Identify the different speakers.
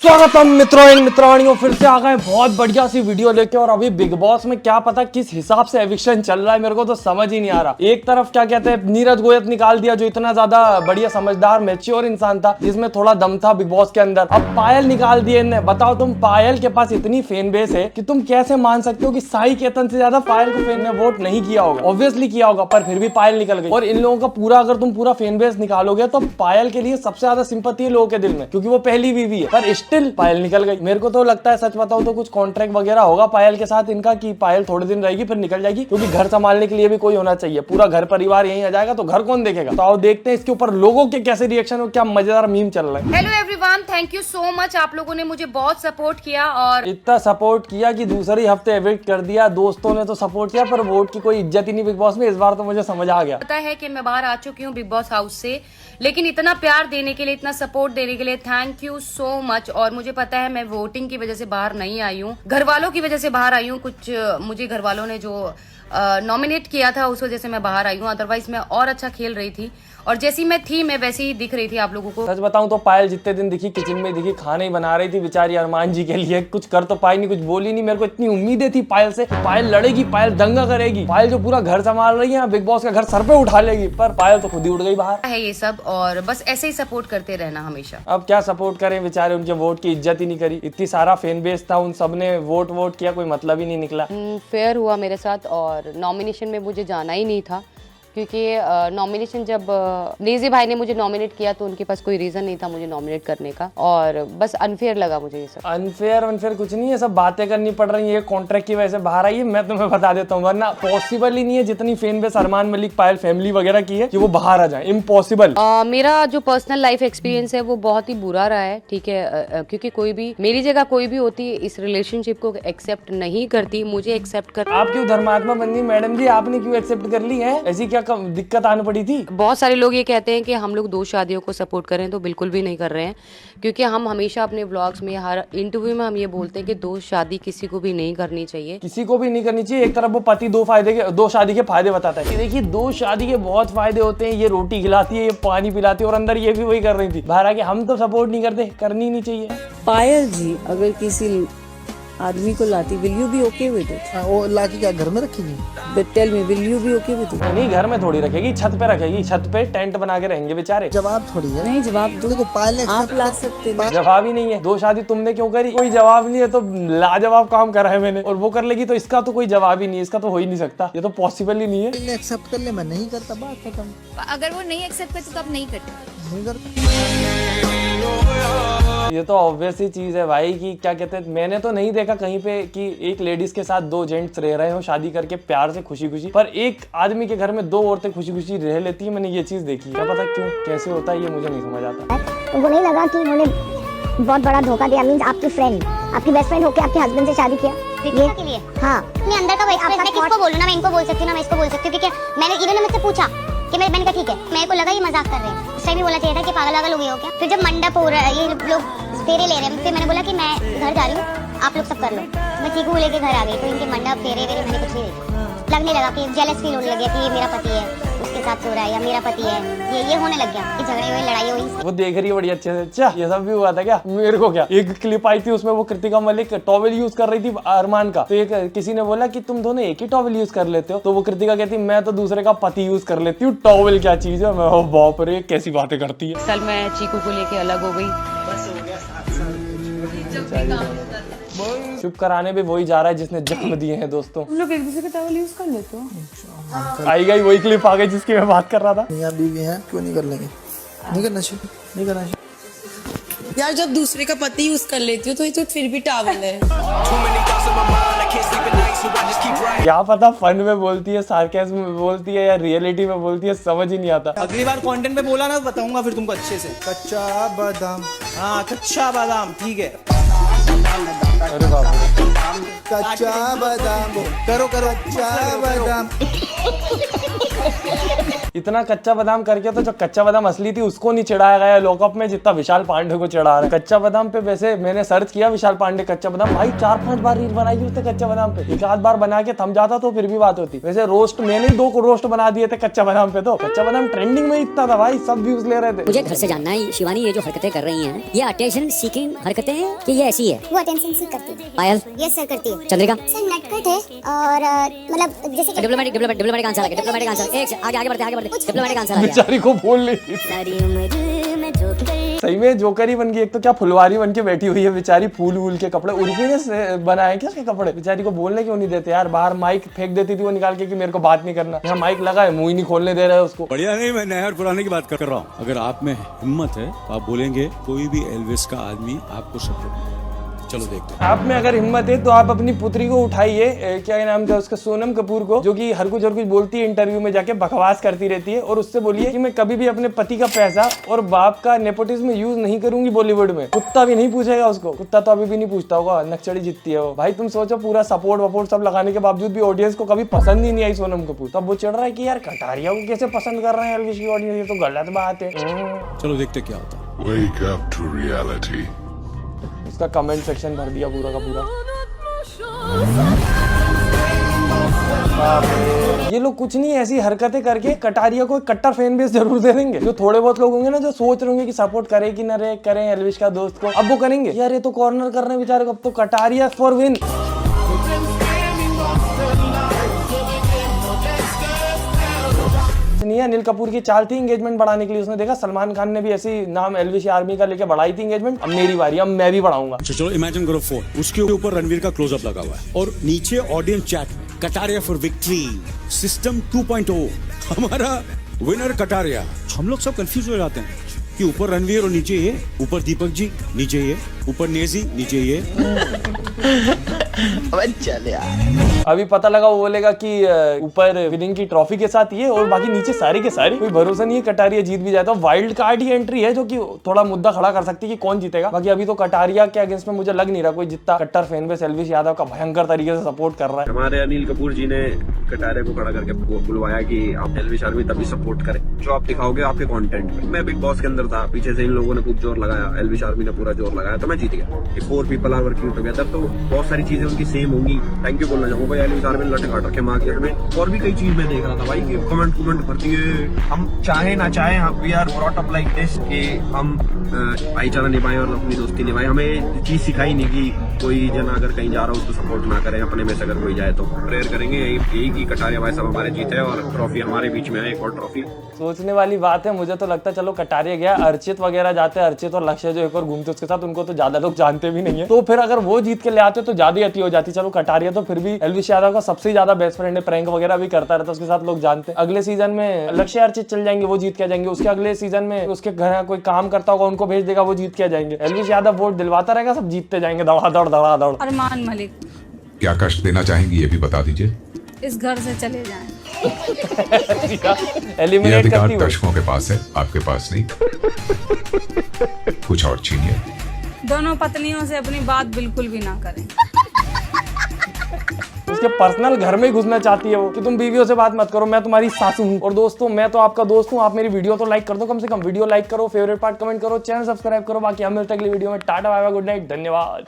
Speaker 1: स्वागतम मित्रों एंड मित्रानियों, फिर से आ गए बहुत बढ़िया सी वीडियो लेके। और अभी बिग बॉस में क्या पता किस हिसाब से एविक्शन चल रहा है, मेरे को तो समझ ही नहीं आ रहा। एक तरफ क्या कहते हैं, नीरज गोयत निकाल दिया जो इतना ज्यादा बढ़िया समझदार मैच्योर इंसान था, जिसमें थोड़ा दम था बिग बॉस के अंदर। अब पायल निकाल दिए इनने। बताओ तुम, पायल के पास इतनी फैन बेस है कि तुम कैसे मान सकते हो कि साई केतन से ज्यादा पायल को फैन ने वोट नहीं किया होगा। ऑब्वियसली किया होगा, पर फिर भी पायल निकल गई। और इन लोगों का पूरा, अगर तुम पूरा फैन बेस निकालोगे तो पायल के लिए सबसे ज्यादा सिंपैथी है लोगों के दिल में, क्योंकि वो पहली बीवी है। पर स्टिल पायल निकल गई। मेरे को तो लगता है, सच बताऊं तो कुछ कॉन्ट्रैक्ट वगैरह होगा पायल के साथ इनका, कि पायल थोड़े दिन रहेगी फिर निकल जाएगी, क्योंकि घर संभालने के लिए भी कोई होना चाहिए। पूरा घर परिवार यहीं आ जाएगा तो घर कौन देखेगा। तो आओ देखते हैं इसके ऊपर लोगों के कैसे रिएक्शन और क्या मजेदार मीम चल रहा है।
Speaker 2: Hello everyone, thank you so much. आप लोगों ने मुझे बहुत सपोर्ट किया और
Speaker 1: इतना सपोर्ट किया कि दूसरे ही हफ्ते एविक्ट कर दिया। दोस्तों ने तो सपोर्ट किया पर वोट की कोई इज्जत ही नहीं बिग बॉस में। इस बार तो मुझे समझ आ गया।
Speaker 2: पता है कि मैं बाहर आ चुकी हूँ बिग बॉस हाउस से, लेकिन इतना प्यार देने के लिए, इतना सपोर्ट देने के लिए थैंक यू सो मच। और मुझे पता है मैं वोटिंग की वजह से बाहर नहीं आई हूँ, घर वालों की वजह से बाहर आई हूँ। कुछ मुझे घर वालों ने जो नॉमिनेट किया था उस वजह से मैं बाहर आई हूँ, अदरवाइज मैं और अच्छा खेल रही थी। और जैसी मैं थी मैं वैसी ही दिख रही थी आप लोगों को।
Speaker 1: सच बताऊं तो पायल जितने दिन दिखी किचन में दिखी, खाना ही बना रही थी बेचारी अरमान जी के लिए। कुछ कर तो पाई नहीं, कुछ बोली नहीं। मेरे को इतनी उम्मीदें थी पायल से, पायल लड़ेगी, पायल दंगा करेगी, पायल जो पूरा घर संभाल रही है बिग बॉस का घर सर पे उठा लेगी। पर पायल तो खुद ही उड़ गई बाहर।
Speaker 2: है ये सब, और बस ऐसे ही सपोर्ट करते रहना हमेशा।
Speaker 1: अब क्या सपोर्ट करें, बेचारे उनके वोट की इज्जत ही नहीं करी। इतनी सारा फैन बेस था, उन सब ने वोट किया, कोई मतलब ही नहीं निकला।
Speaker 3: फेयर हुआ मेरे साथ और नॉमिनेशन में मुझे जाना ही नहीं था, क्योंकि नॉमिनेशन जब लेजी भाई ने मुझे नॉमिनेट किया तो उनके पास कोई रीजन नहीं था मुझे नॉमिनेट करने का, और बस अनफेयर लगा मुझे ये सब।
Speaker 1: अनफेयर कुछ नहीं है, सब बातें करनी पड़ रही है। कॉन्ट्रैक्ट की वजह से बाहर आई है, मैं तुम्हें बता देता हूँ। वरना पॉसिबल ही नहीं है जितनी फैन बेस अरमान मलिक, पायल फैमिली वगैरह की है, कि वो बाहर आ जाए। इम्पॉसिबल।
Speaker 3: मेरा जो पर्सनल लाइफ एक्सपीरियंस है वो बहुत ही बुरा रहा है, ठीक है। क्योंकि कोई भी मेरी जगह कोई भी होती इस रिलेशनशिप को एक्सेप्ट नहीं करती, मुझे एक्सेप्ट कर।
Speaker 1: आप क्यों धर्मात्मा बन गई मैडम जी? आपने क्यों एक्सेप्ट कर ली है? ऐसी क्या दिक्कत आने पड़ी थी?
Speaker 3: बहुत सारे लोग ये कहते हैं कि हम लोग दो शादियों को सपोर्ट करें, तो बिल्कुल भी नहीं कर रहे हैं, क्योंकि हम हमेशा अपने व्लॉग्स में, हर इंटरव्यू में हम ये बोलते हैं कि दो शादी किसी को भी नहीं करनी चाहिए।
Speaker 1: किसी को भी नहीं करनी चाहिए। एक तरफ वो पति दो शादी के फायदे बताता है कि देखिए दो शादी के बहुत फायदे होते हैं, ये रोटी खिलाती है, ये पानी पिलाती है, और अंदर ये भी वही कर रही थी। बाहर आके हम तो सपोर्ट नहीं करते, करनी नहीं चाहिए।
Speaker 4: पायल जी अगर किसी आदमी को लाती, will you be okay with it?
Speaker 5: वो लाके क्या घर में रखेगी?
Speaker 4: But tell me, will you be okay with it?
Speaker 1: नहीं, घर में थोड़ी रखेगी, छत पे रखेगी। छत पे टेंट बना के रहेंगे बेचारे।
Speaker 5: जवाब थोड़ी है।
Speaker 4: नहीं जवाब दो,
Speaker 5: देखो पायल
Speaker 4: आप ला सकते हैं।
Speaker 1: जवाब ही नहीं है। दो शादी तुमने क्यों करी? कोई जवाब नहीं है, तो लाजवाब काम करा है मैंने, और वो कर लेगी तो इसका तो कोई जवाब ही नहीं है। इसका तो हो ही नहीं सकता, ये तो पॉसिबल ही नहीं है।
Speaker 5: एक्सेप्ट कर ले, मैं नहीं करता, बात खत्म।
Speaker 6: अगर वो नहीं एक्सेप्ट करते तो आप नहीं करते?
Speaker 5: नहीं करता।
Speaker 1: ये तो ऑब्वियस ही चीज है भाई, कि क्या कहते हैं, मैंने तो नहीं देखा कहीं पे कि एक लेडीज के साथ दो जेंट्स रह रहे हो शादी करके प्यार से खुशी खुशी, पर एक आदमी के घर में दो औरतें खुशी खुशी रह लेती है। मैंने ये चीज देखी। क्या पता क्यों, कैसे होता है, ये मुझे नहीं समझ आता।
Speaker 7: उनको नहीं लगा कि उन्होंने बहुत बड़ा धोखा दिया? मींस आपकी फ्रेंड, आपकी बेस्ट फ्रेंड होके आपके हस्बैंड से शादी किया ये के लिए? हाँ,
Speaker 8: अपने अंदर का वही मैं किसको बोलूं ना, मैं इनको बोल सकती हूं ना, मैं इसको बोल सकती हूं, क्योंकि मैंने इन्होंने मुझसे पूछा कि मैंने कहा ठीक है, मेरे को लगा ये मजाक कर रहे हैं। उस टाइम भी बोला चाहिए था कि पागल हो गए हो क्या। फिर जब मंडप हो रहा है, ये लोग फेरे ले रहे हैं, फिर मैंने बोला कि मैं घर जा रही हूँ, आप लोग सब कर लो। मैं चीकू को लेके घर आ गई, तो इनके मंडप फेरे वेरे मैंने कुछ नहीं देखा। लगने लगा कि जेलस फील होने लगे कि ये मेरा पति है, उसके साथ सो रहा है, या मेरा पति है, ये होने लग गया कि झगड़े हुए, लड़ाई हुई।
Speaker 1: वो देख रही है बड़ी अच्छे से। अच्छा, ये सब भी हुआ था क्या? मेरे को क्या, एक क्लिप आई थी उसमें वो कृतिका मलिक टॉवेल यूज कर रही थी अरमान का, तो एक किसी ने बोला कि तुम दोनों एक ही टॉवेल यूज कर लेते हो, तो वो कृतिका कहती मैं तो दूसरे का पति यूज कर लेती हूँ, टॉवेल क्या चीज है। मैं बाप रे, कैसी बातें करती है।
Speaker 3: कल मैं चीकू को लेके अलग हो गई।
Speaker 1: चुप कराने भी वही जा रहा है जिसने जन्म दिए हैं। दोस्तों,
Speaker 4: हम लोग एक दूसरे का टॉवल यूज कर लेते हो।
Speaker 1: आई गई वही क्लिप आ गई जिसकी मैं बात कर रहा था।
Speaker 5: मियां बीवी हैं, क्यों नहीं कर लेंगे? नहीं करना चाहिए, नहीं करना चाहिए।
Speaker 4: यार जब दूसरे का पति यूज कर लेती हो तो ये तो फिर भी टॉवल है।
Speaker 1: क्या पता फन में बोलती है, सार्केज्म में बोलती है, या रियलिटी में बोलती है, समझ ही नहीं आता।
Speaker 9: अगली बार कंटेंट पे बोला ना, बताऊंगा फिर तुमको अच्छे से।
Speaker 5: कच्चा बादाम।
Speaker 9: हाँ, कच्चा बादाम, ठीक है।
Speaker 1: अरे बाप रे,
Speaker 5: कच्चा बादाम करो कच्चा बादाम।
Speaker 1: इतना कच्चा बादाम करके तो जो कच्चा बादाम असली थी उसको नहीं चिढ़ाया गया लॉकअप में जितना विशाल पांडे को चिढ़ा रहा है। कच्चा बादाम पे वैसे मैंने सर्च किया विशाल पांडे कच्चा बादाम, भाई 4-5 बार रील बनाई उसने कच्चा बादाम पे। एक आध बार बना के थम जाता तो फिर भी बात होती। वैसे रोस्ट मैंने ही 2 रोस्ट बना दिए थे कच्चा बादाम पे। तो कच्चा बादाम ट्रेंडिंग में इतना था भाई, सब व्यूज ले रहे थे।
Speaker 10: मुझे घर से जानना है शिवानी ये जो हरकतें कर रही हैं ये अटेंशन सीकिंग हरकतें हैं कि ये ऐसी है?
Speaker 8: वो अटेंशन सीख करती है।
Speaker 10: पायल?
Speaker 8: यस सर करती है।
Speaker 10: चंद्रिका?
Speaker 8: सर नटखट है और मतलब जैसे
Speaker 10: डिप्लोमेटिक आंसर आ गया, डिप्लोमेटिक आंसर। एक आगे बढ़ते डिप्लोमेटिक आंसर आ गया।
Speaker 1: बेचारी को बोल ली सही में जोकर ही बन गई। एक तो क्या फुलवारी बन के बैठी हुई है बेचारी, फूल वूल के कपड़े। उर्फी ने बनाए क्या उसके कपड़े? बेचारी को बोलने क्यों नहीं देते यार? बाहर माइक फेंक देती थी वो निकाल के कि मेरे को बात नहीं करना। यहाँ माइक लगा है, मुंह ही नहीं खोलने दे रहा है उसको।
Speaker 11: बढ़िया नहीं, मैं नया और पुराने की बात कर रहा हूँ। अगर आप में हिम्मत है तो आप बोलेंगे कोई भी एल्विस का आदमी आपको सपोर्ट। चलो देखते हैं।
Speaker 1: आप में अगर हिम्मत है तो आप अपनी पुत्री को उठाइए, क्या नाम था उसका, सोनम कपूर को, जो कि हर कुछ और कुछ बोलती है इंटरव्यू में जाके, बकवास करती रहती है, और उससे बोलिए कि मैं कभी भी अपने पति का पैसा और बाप का नेपोटिज्म यूज नहीं करूंगी बॉलीवुड में। कुत्ता भी नहीं पूछेगा उसको, कुत्ता तो अभी भी नहीं पूछता होगा, नक्चड़ी जितती है वो। भाई तुम सोचो पूरा सपोर्ट वपोर्ट सब लगाने के बावजूद भी ऑडियंस को कभी पसंद ही नहीं आई सोनम कपूर। तब वो चढ़ रहा है कि यार कटारिया को कैसे पसंद कर रहे हैं एल्विस की ऑडियंस, ये तो गलत बात है।
Speaker 11: चलो देखते क्या होता है।
Speaker 12: Wake up to reality.
Speaker 1: उसका कमेंट सेक्शन भर दिया पूरा का पूरा। ये लोग कुछ नहीं ऐसी हरकतें करके कटारिया को कट्टर फैन बेस जरूर दे देंगे। जो थोड़े बहुत लोग होंगे ना जो सोच रहे होंगे कि सपोर्ट करे कि न करें एल्विस का दोस्त को, अब वो करेंगे यार ये तो कॉर्नर कर रहे हैं बेचारे को, अब तो कटारिया फॉर विन। नहीं है, अनिल कपूर की चाल थी एंगेजमेंट बढ़ाने के लिए। उसने देखा सलमान खान ने भी ऐसी नाम एल्विस आर्मी का लेके बढ़ाई थी एंगेजमेंट, अब मेरी बारी, अब मैं भी बढ़ाऊंगा।
Speaker 11: चलो इमेजिन करो फोन, उसके ऊपर रणवीर का क्लोजअप लगा हुआ है और नीचे audience chat Kataria for victory system 2.0 हमारा विनर कटारिया। हम लोग सब कंफ्यूज हो जाते हैं कि ऊपर रणवीर और नीचे ये, ऊपर दीपक जी नीचे ये, ऊपर नेजी नीचे ये।
Speaker 5: चल यार
Speaker 1: अभी पता लगा वो बोलेगा कि ऊपर विनिंग की ट्रॉफी के साथ ये और बाकी नीचे सारी के सारी। कोई भरोसा नहीं है कटारिया जीत भी जाता। वाइल्ड कार्ड ही एंट्री है जो कि थोड़ा मुद्दा खड़ा कर सकती है कि कौन जीतेगा। बाकी अभी तो कटारिया के अगेंस्ट में मुझे लग नहीं रहा कोई जितना कट्टर फैन बेस एल्विस यादव का भयंकर तरीके से सपोर्ट कर रहा है।
Speaker 13: हमारे अनिल कपूर जी ने कटारिया को खड़ा करके बुलवाया कि आप एल्विस आर्मी तभी सपोर्ट करें जो आप दिखाओगे आपके कंटेंट में। मैं बिग बॉस के अंदर था, पीछे से इन लोगों ने खूब जोर लगाया, एल्विस आर्मी ने पूरा जोर लगाया तो मैं जीत गया। 4 पीपल आर वर्किंग टुगेदर, तो बहुत सारी चीजें उनकी सेम होंगी। थैंक यू बोलना चाहूंगा एल्विस आर्मी ने लटे रखे मार्केट में। और भी कई चीज मैं देख रहा था भाई कि कमेंट भरती है। हम चाहे ना चाहे we are brought up like this कि हम भाईचारा निभाएं और अपनी दोस्ती निभाएं। हमें चीज सिखाई नहीं कि कोई जना अगर कहीं जा रहा हो उसको सपोर्ट ना करें, अपने में से अगर कोई जाए तो प्रेयर करेंगे यही कि कटारिया भाई साहब हमारे जीते और ट्रॉफी हमारे बीच में है, एक और ट्रॉफी।
Speaker 1: सोचने वाली बात है। मुझे तो लगता है चलो कटारिया गया, अर्चित वगैरह जाते हैं, अर्चित और लक्ष्य जो एक और घूमते उसके साथ, उनको तो ज्यादा लोग जानते भी नहीं है, तो फिर अगर वो जीत के ले आते तो ज्यादा अति हो जाती। चलो कटारिया तो फिर भी एल्विस यादव का सबसे ज्यादा बेस्ट फ्रेंड है, प्रैंक वगैरह भी करता रहता, उसके साथ लोग जानते हैं। अगले सीजन में लक्ष्य अर्चित चल जाएंगे, वो जीत के आ जाएंगे। उसके अगले सीजन में उसके घर कोई काम करता होगा उनको भेज देगा, वो जीत के आ जाएंगे। एल्विस यादव वोट दिलवाता रहेगा, सब जीतते जाएंगे धड़ाधड़ धड़ाधड़।
Speaker 12: अरमान मलिक
Speaker 14: क्या कष्ट देना चाहेंगी ये भी बता दीजिए।
Speaker 12: इस घर से चले जाएं।
Speaker 14: ये अधिकार दर्शकों के पास है, आपके पास नहीं। कुछ और छीनिए।
Speaker 12: दोनों पत्नियों से अपनी बात बिल्कुल भी ना करें।
Speaker 1: उसके पर्सनल घर में घुसना चाहती है वो कि तुम बीवियों से बात मत करो, मैं तुम्हारी सासू हूँ। और दोस्तों मैं तो आपका दोस्त हूँ, आप मेरी वीडियो तो लाइक कर दो, कम से कम वीडियो लाइक करो, फेवरेट पार्ट कमेंट करो, चैनल सब्सक्राइब करो। बाकी हम मिलते हैं अगली वीडियो में। Tata bye bye, good night, धन्यवाद।